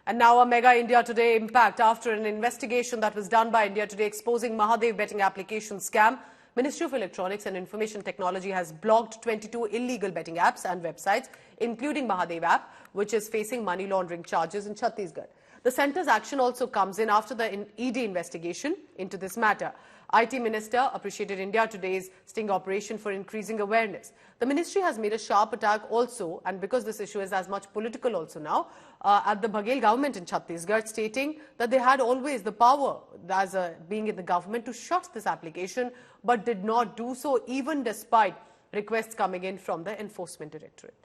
And now a mega India Today impact after an investigation that was done by India Today exposing Mahadev betting application scam. Ministry of Electronics and Information Technology has blocked 22 illegal betting apps and websites, including Mahadev app, which is facing money laundering charges in Chhattisgarh. The centre's action also comes in after the ED investigation into this matter. IT Minister appreciated India Today's sting operation for increasing awareness. The ministry has made a sharp attack also, and because this issue is as much political also now, at the Baghel government in Chhattisgarh, stating that they had always the power as being in the government to shut this application, but did not do so even despite requests coming in from the Enforcement Directorate.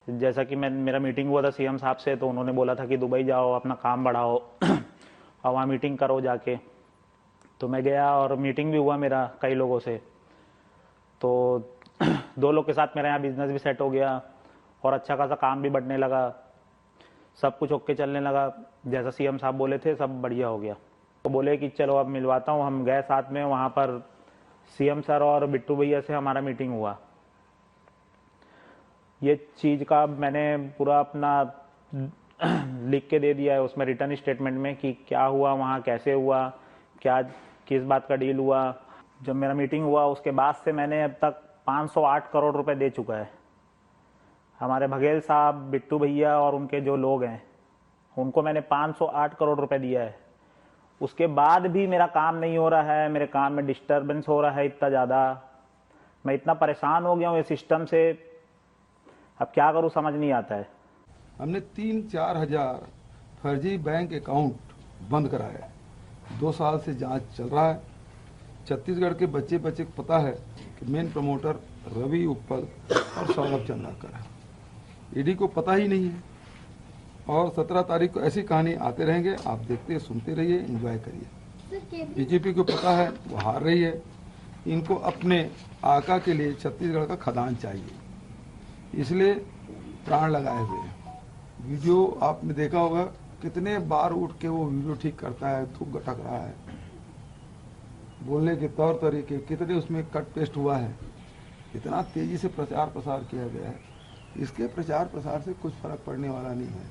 जैसा कि मेरा meeting हुआ था CM साहब से, तो उन्होंने बोला था कि दुबई जाओ, अपना काम बढ़ाओ और वहाँ मीटिंग करो जाके। तो मैं गया और मीटिंग भी हुआ मेरा कई लोगों से। तो 2 लोग के साथ मेरा यहाँ बिजनेस भी सेट हो गया और अच्छा खासा काम भी बढ़ने लगा, सब कुछ ओके चलने लगा। जैसा सीएम साहब बोले थे सब बढ़िया हो गया। तो बोले कि चलो अब मिलवाता हूँ। हम गए साथ में, वहाँ पर सीएम सर और बिट्टू भैया से हमारा मीटिंग हुआ। ये चीज़ का मैंने पूरा अपना लिख के दे दिया है उसमें रिटर्न स्टेटमेंट में कि क्या हुआ वहाँ, कैसे हुआ, क्या किस बात का डील हुआ। जब मेरा मीटिंग हुआ उसके बाद से मैंने अब तक 508 करोड़ रुपए दे चुका है। हमारे बघेल साहब, बिट्टू भैया और उनके जो लोग हैं उनको मैंने 508 करोड़ रुपए दिया है। उसके बाद भी मेरा काम नहीं हो रहा है, मेरे काम में डिस्टर्बेंस हो रहा है इतना ज़्यादा। मैं इतना परेशान हो गया हूँ इस सिस्टम से, अब क्या करूँ समझ नहीं आता है। हमने 3-4 हजार फर्जी बैंक अकाउंट बंद कराया है। 2 साल से जांच चल रहा है। छत्तीसगढ़ के बच्चे को पता है कि मेन प्रमोटर रवि उपल और सौरभ चंद्राकर है। ईडी को पता ही नहीं है। और 17 तारीख को ऐसी कहानी आते रहेंगे, आप देखते सुनते रहिए, एंजॉय करिए। बीजेपी को पता है वो हार रही है। इनको अपने आका के लिए छत्तीसगढ़ का खदान चाहिए, इसलिए प्राण लगाए हुए हैं। वीडियो आपने देखा होगा, कितने बार उठ के वो वीडियो ठीक करता है, थूक गटक रहा है। बोलने के तौर तरीके कितने उसमें कट पेस्ट हुआ है। इतना तेजी से प्रचार प्रसार किया गया है, इसके प्रचार प्रसार से कुछ फर्क पड़ने वाला नहीं है।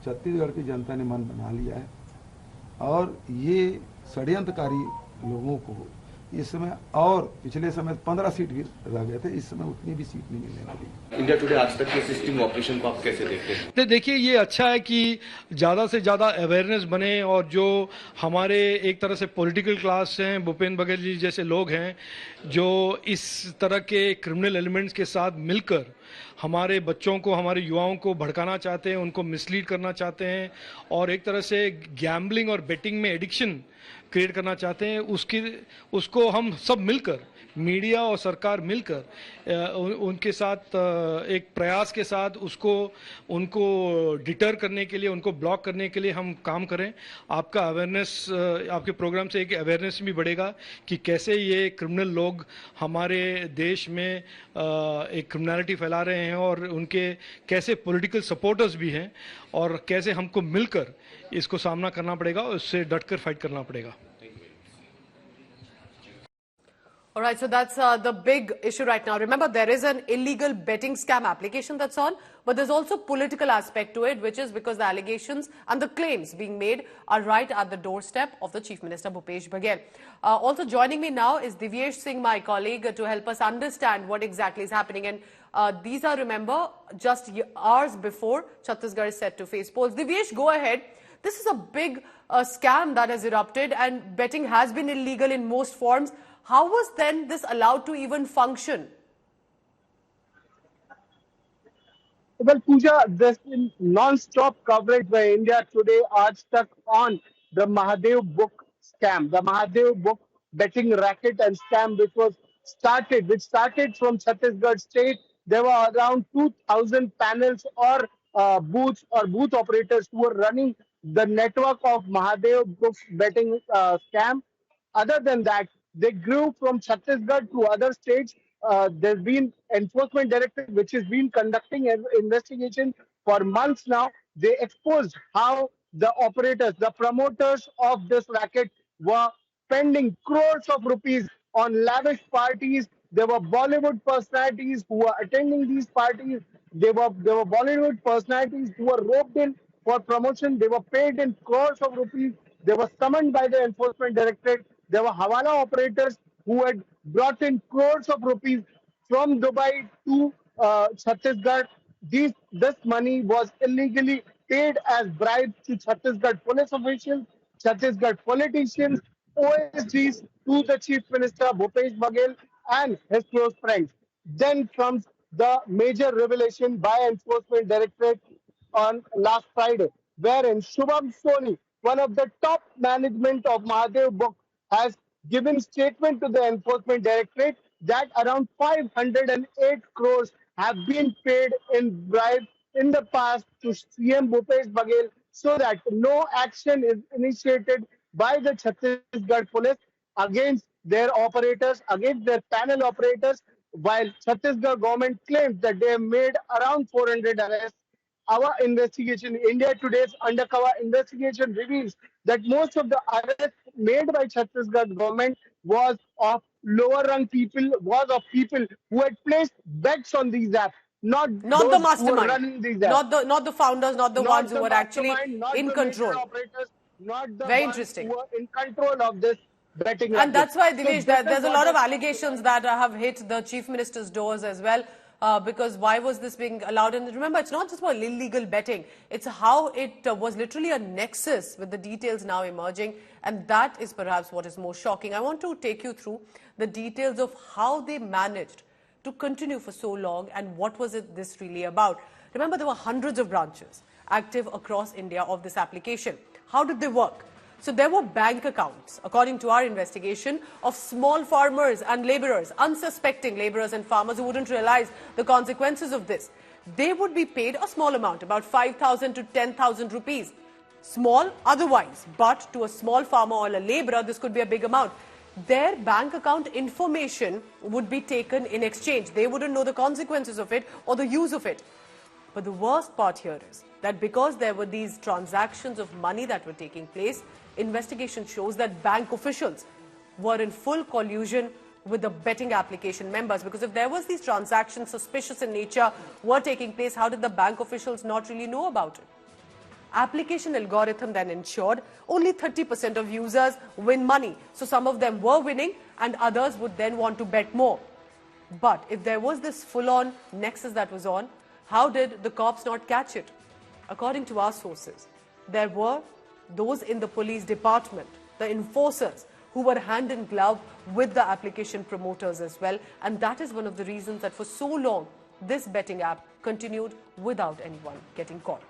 छत्तीसगढ़ की जनता ने मन बना लिया है और ये षड्यंत्रकारी लोगों को इस समय, और पिछले समय 15 सीट भी रह गए थे, इस समय उतनी भी सीट नहीं मिलने वाली। इंडिया टुडे आज तक के सिस्टम ऑपरेशन को आप कैसे देखते हैं? देखिए, ये अच्छा है कि ज़्यादा से ज़्यादा अवेयरनेस बने और जो हमारे एक तरह से पॉलिटिकल क्लास हैं, भूपेश बघेल जी जैसे लोग हैं, जो इस तरह के क्रिमिनल एलिमेंट्स के साथ मिलकर हमारे बच्चों को, हमारे युवाओं को भड़काना चाहते हैं, उनको मिसलीड करना चाहते हैं और एक तरह से गैम्बलिंग और बेटिंग में एडिक्शन क्रिएट करना चाहते हैं, उसको हम सब मिलकर, मीडिया और सरकार मिलकर उनके साथ एक प्रयास के साथ उनको डिटर करने के लिए, उनको ब्लॉक करने के लिए हम काम करें। आपका अवेयरनेस, आपके प्रोग्राम से एक अवेयरनेस भी बढ़ेगा कि कैसे ये क्रिमिनल लोग हमारे देश में एक क्रिमिनलिटी फैला रहे हैं और उनके कैसे पॉलिटिकल सपोर्टर्स भी हैं और कैसे हमको मिलकर इसको सामना करना पड़ेगा और उससे डटकर फाइट करना पड़ेगा। All right, so that's the big issue right now. Remember, there is an illegal betting scam application that's on, but there's also political aspect to it, which is because the allegations and the claims being made are right at the doorstep of the Chief Minister, Bhupesh Baghel. Also joining me now is Divyesh Singh, my colleague, to help us understand what exactly is happening. And these are, remember, just hours before Chhattisgarh is set to face polls. Divyesh, go ahead. This is a big scam that has erupted, and betting has been illegal in most forms. How was then this allowed to even function? Well, Pooja, there's been non-stop coverage by India Today, Aaj Tak, on the Mahadev book scam, the Mahadev book betting racket and scam, which started from Chhattisgarh state. There were around 2,000 panels or booths or booth operators who were running the network of Mahadev book betting scam. Other than that, they grew from Chhattisgarh to other states. There's been enforcement directorate which has been conducting an investigation for months now. They exposed how the operators, the promoters of this racket were spending crores of rupees on lavish parties. There were Bollywood personalities who were attending these parties. They were Bollywood personalities who were roped in for promotion. They were paid in crores of rupees. They were summoned by the enforcement directorate. There were Hawala operators who had brought in crores of rupees from Dubai to Chhattisgarh. This money was illegally paid as bribes to Chhattisgarh police officials, Chhattisgarh politicians, OSGs, to the Chief Minister Bhupesh Baghel and his close friends. Then comes the major revelation by Enforcement Directorate on last Friday, wherein Shubham Soni, one of the top management of Mahadev book, has given statement to the Enforcement Directorate that around 508 crores have been paid in bribe in the past to CM Bhupesh Baghel so that no action is initiated by the Chhattisgarh police against their operators, against their panel operators, while Chhattisgarh government claims that they have made around 400 arrests. Our investigation, India Today's undercover investigation, reveals that most of the arrests made by Chhattisgarh government was of lower rung people, was of people who had placed bets on these apps, not Not the those who were mastermind, running these apps. not the founders, not the ones Not who the were actually mastermind, not in the major control. operators, not the Very ones who interesting. were in control of this betting And racket. that's why, So Divesh, this is there's a what lot of has come to allegations light. that have hit the Chief Minister's doors as well. Because why was this being allowed? And remember, it's not just about illegal betting. It's how it was literally a nexus with the details now emerging. And that is perhaps what is more shocking. I want to take you through the details of how they managed to continue for so long and what was this really about. Remember, there were hundreds of branches active across India of this application. How did they work? So there were bank accounts, according to our investigation, of small farmers and laborers, unsuspecting laborers and farmers who wouldn't realize the consequences of this. They would be paid a small amount, about 5,000 to 10,000 rupees. Small otherwise, but to a small farmer or a laborer, this could be a big amount. Their bank account information would be taken in exchange. They wouldn't know the consequences of it or the use of it. But the worst part here is that because there were these transactions of money that were taking place, investigation shows that bank officials were in full collusion with the betting application members. Because if there was these transactions suspicious in nature were taking place, how did the bank officials not really know about it? Application algorithm then ensured only 30% of users win money. So some of them were winning and others would then want to bet more. But if there was this full-on nexus that was on, how did the cops not catch it? According to our sources, there were those in the police department, the enforcers, who were hand in glove with the application promoters as well. And that is one of the reasons that for so long, this betting app continued without anyone getting caught.